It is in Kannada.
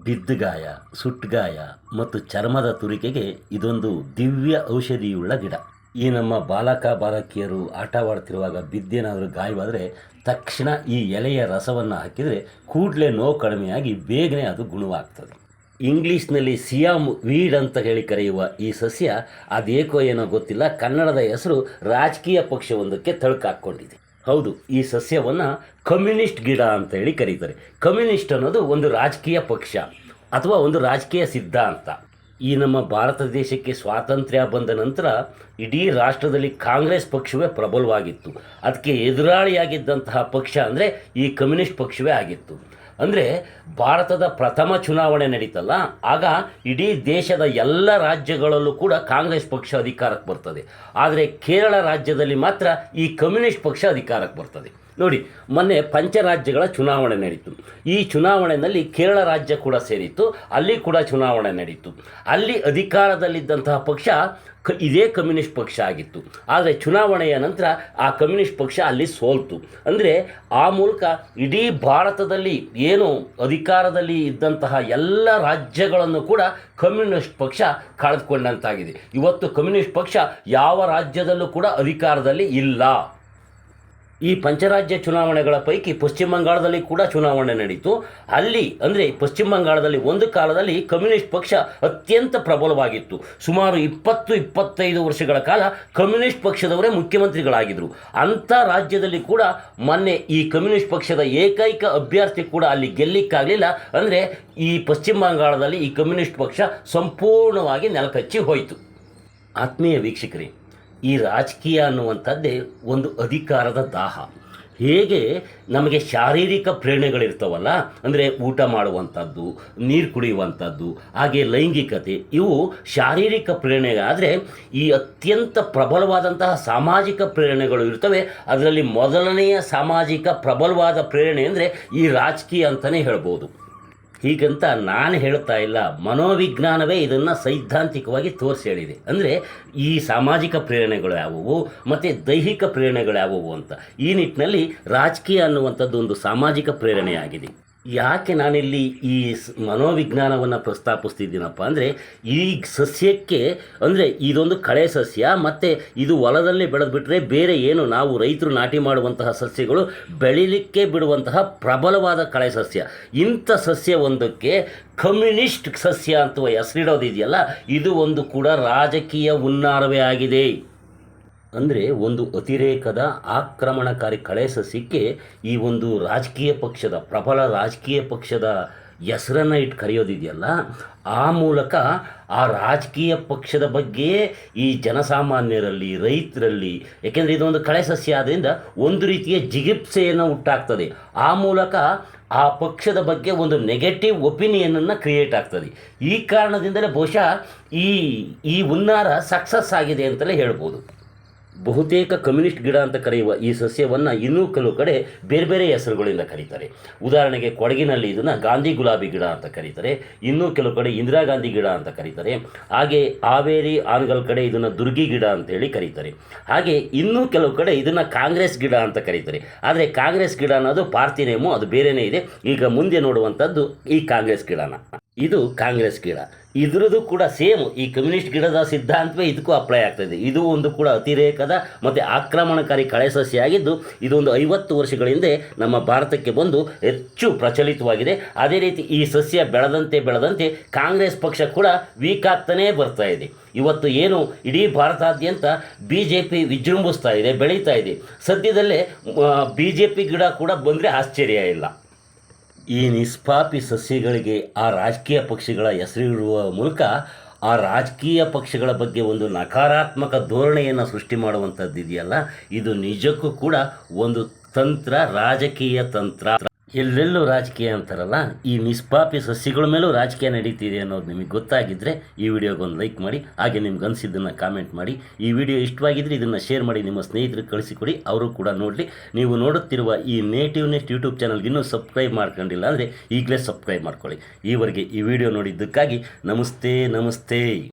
ಬಿದ್ದುಗಾಯ, ಸುಟ್ಗಾಯ ಮತ್ತು ಚರ್ಮದ ತುರಿಕೆಗೆ ಇದೊಂದು ದಿವ್ಯ ಔಷಧಿಯುಳ್ಳ ಗಿಡ. ಈ ನಮ್ಮ ಬಾಲಕ ಬಾಲಕಿಯರು ಆಟವಾಡ್ತಿರುವಾಗ ಬಿದ್ದೇನಾದರೂ ಗಾಯವಾದರೆ ತಕ್ಷಣ ಈ ಎಲೆಯ ರಸವನ್ನು ಹಾಕಿದರೆ ಕೂಡಲೇ ನೋವು ಕಡಿಮೆಯಾಗಿ ಬೇಗನೆ ಅದು ಗುಣವಾಗ್ತದೆ. ಇಂಗ್ಲೀಷ್ನಲ್ಲಿ ಸಿಯಾಮ್ ವೀಡ್ ಅಂತ ಹೇಳಿ ಕರೆಯುವ ಈ ಸಸ್ಯ ಅದೇಕೋ ಏನೋ ಗೊತ್ತಿಲ್ಲ, ಕನ್ನಡದ ಹೆಸರು ರಾಜಕೀಯ ಪಕ್ಷವೊಂದಕ್ಕೆ ತಳುಕಾಕ್ಕೊಂಡಿದೆ. ಹೌದು, ಈ ಸಸ್ಯವನ್ನು ಕಮ್ಯುನಿಸ್ಟ್ ಗಿಡ ಅಂತ ಹೇಳಿ ಕರೀತಾರೆ. ಕಮ್ಯುನಿಸ್ಟ್ ಅನ್ನೋದು ಒಂದು ರಾಜಕೀಯ ಪಕ್ಷ ಅಥವಾ ಒಂದು ರಾಜಕೀಯ ಸಿದ್ಧಾಂತ. ಈ ನಮ್ಮ ಭಾರತ ದೇಶಕ್ಕೆ ಸ್ವಾತಂತ್ರ್ಯ ಬಂದ ನಂತರ ಇಡೀ ರಾಷ್ಟ್ರದಲ್ಲಿ ಕಾಂಗ್ರೆಸ್ ಪಕ್ಷವೇ ಪ್ರಬಲವಾಗಿತ್ತು. ಅದಕ್ಕೆ ಎದುರಾಳಿಯಾಗಿದ್ದಂತಹ ಪಕ್ಷ ಅಂದರೆ ಈ ಕಮ್ಯುನಿಸ್ಟ್ ಪಕ್ಷವೇ ಆಗಿತ್ತು. ಅಂದರೆ ಭಾರತದ ಪ್ರಥಮ ಚುನಾವಣೆ ನಡೀತಲ್ಲ, ಆಗ ಇಡೀ ದೇಶದ ಎಲ್ಲ ರಾಜ್ಯಗಳಲ್ಲೂ ಕೂಡ ಕಾಂಗ್ರೆಸ್ ಪಕ್ಷ ಅಧಿಕಾರಕ್ಕೆ ಬರ್ತದೆ. ಆದರೆ ಕೇರಳ ರಾಜ್ಯದಲ್ಲಿ ಮಾತ್ರ ಈ ಕಮ್ಯುನಿಸ್ಟ್ ಪಕ್ಷ ಅಧಿಕಾರಕ್ಕೆ ಬರ್ತದೆ. ನೋಡಿ, ಮೊನ್ನೆ ಪಂಚರಾಜ್ಯಗಳ ಚುನಾವಣೆ ನಡೀತು. ಈ ಚುನಾವಣೆಯಲ್ಲಿ ಕೇರಳ ರಾಜ್ಯ ಕೂಡ ಸೇರಿತ್ತು, ಅಲ್ಲಿ ಕೂಡ ಚುನಾವಣೆ ನಡೀತು. ಅಲ್ಲಿ ಅಧಿಕಾರದಲ್ಲಿದ್ದಂತಹ ಪಕ್ಷ ಇದೇ ಕಮ್ಯುನಿಸ್ಟ್ ಪಕ್ಷ ಆಗಿತ್ತು. ಆದರೆ ಚುನಾವಣೆಯ ನಂತರ ಆ ಕಮ್ಯುನಿಸ್ಟ್ ಪಕ್ಷ ಅಲ್ಲಿ ಸೋಲ್ತು. ಅಂದರೆ ಆ ಮೂಲಕ ಇಡೀ ಭಾರತದಲ್ಲಿ ಏನು ಅಧಿಕಾರದಲ್ಲಿ ಇದ್ದಂತಹ ಎಲ್ಲ ರಾಜ್ಯಗಳನ್ನು ಕೂಡ ಕಮ್ಯುನಿಸ್ಟ್ ಪಕ್ಷ ಕಳೆದುಕೊಂಡಂತಾಗಿದೆ. ಇವತ್ತು ಕಮ್ಯುನಿಸ್ಟ್ ಪಕ್ಷ ಯಾವ ರಾಜ್ಯದಲ್ಲೂ ಕೂಡ ಅಧಿಕಾರದಲ್ಲಿ ಇಲ್ಲ. ಈ ಪಂಚರಾಜ್ಯ ಚುನಾವಣೆಗಳ ಪೈಕಿ ಪಶ್ಚಿಮ ಬಂಗಾಳದಲ್ಲಿ ಕೂಡ ಚುನಾವಣೆ ನಡೀತು. ಅಲ್ಲಿ ಅಂದರೆ ಪಶ್ಚಿಮ ಬಂಗಾಳದಲ್ಲಿ ಒಂದು ಕಾಲದಲ್ಲಿ ಕಮ್ಯುನಿಸ್ಟ್ ಪಕ್ಷ ಅತ್ಯಂತ ಪ್ರಬಲವಾಗಿತ್ತು. ಸುಮಾರು 20-25 ವರ್ಷಗಳ ಕಾಲ ಕಮ್ಯುನಿಸ್ಟ್ ಪಕ್ಷದವರೇ ಮುಖ್ಯಮಂತ್ರಿಗಳಾಗಿದ್ದರು. ಅಂಥ ರಾಜ್ಯದಲ್ಲಿ ಕೂಡ ಮೊನ್ನೆ ಈ ಕಮ್ಯುನಿಸ್ಟ್ ಪಕ್ಷದ ಏಕೈಕ ಅಭ್ಯರ್ಥಿ ಕೂಡ ಅಲ್ಲಿ ಗೆಲ್ಲಿಕ್ಕಾಗಲಿಲ್ಲ. ಅಂದರೆ ಈ ಪಶ್ಚಿಮ ಬಂಗಾಳದಲ್ಲಿ ಈ ಕಮ್ಯುನಿಸ್ಟ್ ಪಕ್ಷ ಸಂಪೂರ್ಣವಾಗಿ ನೆಲಕಚ್ಚಿ ಹೋಯಿತು. ಆತ್ಮೀಯ ವೀಕ್ಷಕರೇ, ಈ ರಾಜಕೀಯ ಅನ್ನುವಂಥದ್ದೇ ಒಂದು ಅಧಿಕಾರದ ದಾಹ. ಹೇಗೆ ನಮಗೆ ಶಾರೀರಿಕ ಪ್ರೇರಣೆಗಳಿರ್ತಾವಲ್ಲ, ಅಂದರೆ ಊಟ ಮಾಡುವಂಥದ್ದು, ನೀರು ಕುಡಿಯುವಂಥದ್ದು, ಹಾಗೆ ಲೈಂಗಿಕತೆ, ಇವು ಶಾರೀರಿಕ ಪ್ರೇರಣೆಗಾದರೆ ಈ ಅತ್ಯಂತ ಪ್ರಬಲವಾದಂತಹ ಸಾಮಾಜಿಕ ಪ್ರೇರಣೆಗಳು ಇರ್ತವೆ. ಅದರಲ್ಲಿ ಮೊದಲನೆಯ ಸಾಮಾಜಿಕ ಪ್ರಬಲವಾದ ಪ್ರೇರಣೆ ಅಂದರೆ ಈ ರಾಜಕೀಯ ಅಂತಲೇ ಹೇಳ್ಬೋದು. ಹೀಗಂತ ನಾನು ಹೇಳ್ತಾ ಇಲ್ಲ, ಮನೋವಿಜ್ಞಾನವೇ ಇದನ್ನು ಸೈದ್ಧಾಂತಿಕವಾಗಿ ತೋರಿಸಿ ಹೇಳಿದೆ. ಅಂದರೆ ಈ ಸಾಮಾಜಿಕ ಪ್ರೇರಣೆಗಳು ಯಾವುವು ಮತ್ತು ದೈಹಿಕ ಪ್ರೇರಣೆಗಳು ಯಾವುವು ಅಂತ. ಈ ನಿಟ್ಟಿನಲ್ಲಿ ರಾಜಕೀಯ ಅನ್ನುವಂಥದ್ದು ಒಂದು ಸಾಮಾಜಿಕ ಪ್ರೇರಣೆಯಾಗಿದೆ. ಯಾಕೆ ನಾನಿಲ್ಲಿ ಈ ಮನೋವಿಜ್ಞಾನವನ್ನು ಪ್ರಸ್ತಾಪಿಸ್ತಿದ್ದೀನಪ್ಪ ಅಂದರೆ, ಈ ಸಸ್ಯಕ್ಕೆ ಅಂದರೆ ಇದೊಂದು ಕಳೆ ಸಸ್ಯ ಮತ್ತು ಇದು ಹೊಲದಲ್ಲಿ ಬೆಳೆದ್ಬಿಟ್ರೆ ಬೇರೆ ಏನು ನಾವು ರೈತರು ನಾಟಿ ಮಾಡುವಂತಹ ಸಸ್ಯಗಳು ಬೆಳಿಲಿಕ್ಕೆ ಬಿಡುವಂತಹ ಪ್ರಬಲವಾದ ಕಳೆ ಸಸ್ಯ. ಇಂಥ ಸಸ್ಯ ಒಂದಕ್ಕೆ ಕಮ್ಯುನಿಸ್ಟ್ ಸಸ್ಯ ಅಂತ ಹೆಸರಿಡೋದಿದೆಯಲ್ಲ, ಇದು ಒಂದು ಕೂಡ ರಾಜಕೀಯ ಹುನ್ನಾರವೇ ಆಗಿದೆ. ಅಂದರೆ ಒಂದು ಅತಿರೇಕದ ಆಕ್ರಮಣಕಾರಿ ಕಳೆ ಸಸ್ಯಕ್ಕೆ ಈ ಒಂದು ರಾಜಕೀಯ ಪಕ್ಷದ ಪ್ರಬಲ ರಾಜಕೀಯ ಪಕ್ಷದ ಹೆಸರನ್ನು ಇಟ್ಟು ಕರೆಯೋದಿದೆಯಲ್ಲ, ಆ ಮೂಲಕ ಆ ರಾಜಕೀಯ ಪಕ್ಷದ ಬಗ್ಗೆ ಈ ಜನಸಾಮಾನ್ಯರಲ್ಲಿ, ರೈತರಲ್ಲಿ, ಏಕೆಂದರೆ ಇದೊಂದು ಕಳೆ ಸಸ್ಯ ಆದ್ದರಿಂದ ಒಂದು ರೀತಿಯ ಜಿಗಿಪ್ಸೆಯನ್ನು ಹುಟ್ಟಾಗ್ತದೆ. ಆ ಮೂಲಕ ಆ ಪಕ್ಷದ ಬಗ್ಗೆ ಒಂದು ನೆಗೆಟಿವ್ ಒಪಿನಿಯನನ್ನು ಕ್ರಿಯೇಟ್ ಆಗ್ತದೆ. ಈ ಕಾರಣದಿಂದಲೇ ಬಹುಶಃ ಈ ಹುನ್ನಾರ ಸಕ್ಸಸ್ ಆಗಿದೆ ಅಂತಲೇ ಹೇಳ್ಬೋದು. ಬಹುತೇಕ ಕಮ್ಯುನಿಸ್ಟ್ ಗಿಡ ಅಂತ ಕರೆಯುವ ಈ ಸಸ್ಯವನ್ನು ಇನ್ನೂ ಕೆಲವು ಕಡೆ ಬೇರೆ ಬೇರೆ ಹೆಸರುಗಳಿಂದ ಕರೀತಾರೆ. ಉದಾಹರಣೆಗೆ ಕೊಡಗಿನಲ್ಲಿ ಇದನ್ನು ಗಾಂಧಿ ಗುಲಾಬಿ ಗಿಡ ಅಂತ ಕರೀತಾರೆ, ಇನ್ನೂ ಕೆಲವು ಕಡೆ ಇಂದಿರಾ ಗಾಂಧಿ ಗಿಡ ಅಂತ ಕರೀತಾರೆ. ಹಾಗೆ ಹಾವೇರಿ ಆನಗಲ್ ಕಡೆ ಇದನ್ನು ದುರ್ಗಿ ಗಿಡ ಅಂತೇಳಿ ಕರೀತಾರೆ. ಹಾಗೆ ಇನ್ನೂ ಕೆಲವು ಕಡೆ ಇದನ್ನು ಕಾಂಗ್ರೆಸ್ ಗಿಡ ಅಂತ ಕರೀತಾರೆ. ಆದರೆ ಕಾಂಗ್ರೆಸ್ ಗಿಡ ಅನ್ನೋದು ಪಾರ್ತಿನೇಮು, ಅದು ಬೇರೆಯೇ ಇದೆ. ಈಗ ಮುಂದೆ ನೋಡುವಂಥದ್ದು ಈ ಕಾಂಗ್ರೆಸ್ ಗಿಡನ. ಇದು ಕಾಂಗ್ರೆಸ್ ಗಿಡ. ಇದರದ್ದು ಕೂಡ ಸೇಮ್ ಈ ಕಮ್ಯುನಿಸ್ಟ್ ಗಿಡದ ಸಿದ್ಧಾಂತವೇ ಇದಕ್ಕೂ ಅಪ್ಲೈ ಆಗ್ತಾಯಿದೆ. ಇದು ಒಂದು ಕೂಡ ಅತಿರೇಕದ ಮತ್ತು ಆಕ್ರಮಣಕಾರಿ ಕಳೆ ಸಸ್ಯ ಆಗಿದ್ದು, ಇದೊಂದು 50 ವರ್ಷಗಳ ಹಿಂದೆ ನಮ್ಮ ಭಾರತಕ್ಕೆ ಬಂದು ಹೆಚ್ಚು ಪ್ರಚಲಿತವಾಗಿದೆ. ಅದೇ ರೀತಿ ಈ ಸಸ್ಯ ಬೆಳೆದಂತೆ ಕಾಂಗ್ರೆಸ್ ಪಕ್ಷ ಕೂಡ ವೀಕ್ ಆಗ್ತಾನೇ ಬರ್ತಾ ಇದೆ. ಇವತ್ತು ಏನು ಇಡೀ ಭಾರತಾದ್ಯಂತ BJP ವಿಜೃಂಭಿಸ್ತಾ ಇದೆ, ಬೆಳೀತಾ ಇದೆ. ಸದ್ಯದಲ್ಲೇ BJP ಗಿಡ ಕೂಡ ಬಂದರೆ ಆಶ್ಚರ್ಯ ಇಲ್ಲ. ಈ ನಿಷ್ಪಾಪಿ ಸಸ್ಯಗಳಿಗೆ ಆ ರಾಜಕೀಯ ಪಕ್ಷಗಳ ಹೆಸರಿಡುವ ಮೂಲಕ ಆ ರಾಜಕೀಯ ಪಕ್ಷಗಳ ಬಗ್ಗೆ ಒಂದು ನಕಾರಾತ್ಮಕ ಧೋರಣೆಯನ್ನು ಸೃಷ್ಟಿ ಮಾಡುವಂಥದ್ದು ಇದೆಯಲ್ಲ, ಇದು ನಿಜಕ್ಕೂ ಕೂಡ ಒಂದು ತಂತ್ರ, ರಾಜಕೀಯ ತಂತ್ರ. ಎಲ್ಲೆಲ್ಲೂ ರಾಜಕೀಯ ಅಂತಾರಲ್ಲ, ಈ ನಿಷ್ಪಾಪಿ ಸಸ್ಯಗಳ ಮೇಲೂ ರಾಜಕೀಯ ನಡೀತಿದೆ ಅನ್ನೋದು ನಿಮಗೆ ಗೊತ್ತಾಗಿದ್ದರೆ ಈ ವಿಡಿಯೋಗೊಂದು ಲೈಕ್ ಮಾಡಿ, ಹಾಗೆ ನಿಮ್ಗೆ ಅನಿಸಿದ್ದನ್ನು ಕಾಮೆಂಟ್ ಮಾಡಿ. ಈ ವಿಡಿಯೋ ಇಷ್ಟವಾಗಿದ್ದರೆ ಇದನ್ನು ಶೇರ್ ಮಾಡಿ, ನಿಮ್ಮ ಸ್ನೇಹಿತರಿಗೆ ಕಳಿಸಿಕೊಡಿ, ಅವರು ಕೂಡ ನೋಡಲಿ. ನೀವು ನೋಡುತ್ತಿರುವ ಈ ನೇಟಿವ್ ನೆಸ್ಟ್ ಯೂಟ್ಯೂಬ್ ಚಾನಲ್ಗೆ ಇನ್ನೂ ಸಬ್ಸ್ಕ್ರೈಬ್ ಮಾಡ್ಕೊಂಡಿಲ್ಲ ಅಂದರೆ ಈಗಲೇ ಸಬ್ಸ್ಕ್ರೈಬ್ ಮಾಡ್ಕೊಳ್ಳಿ. ಈವರೆಗೆ ಈ ವಿಡಿಯೋ ನೋಡಿದ್ದಕ್ಕಾಗಿ ನಮಸ್ತೆ.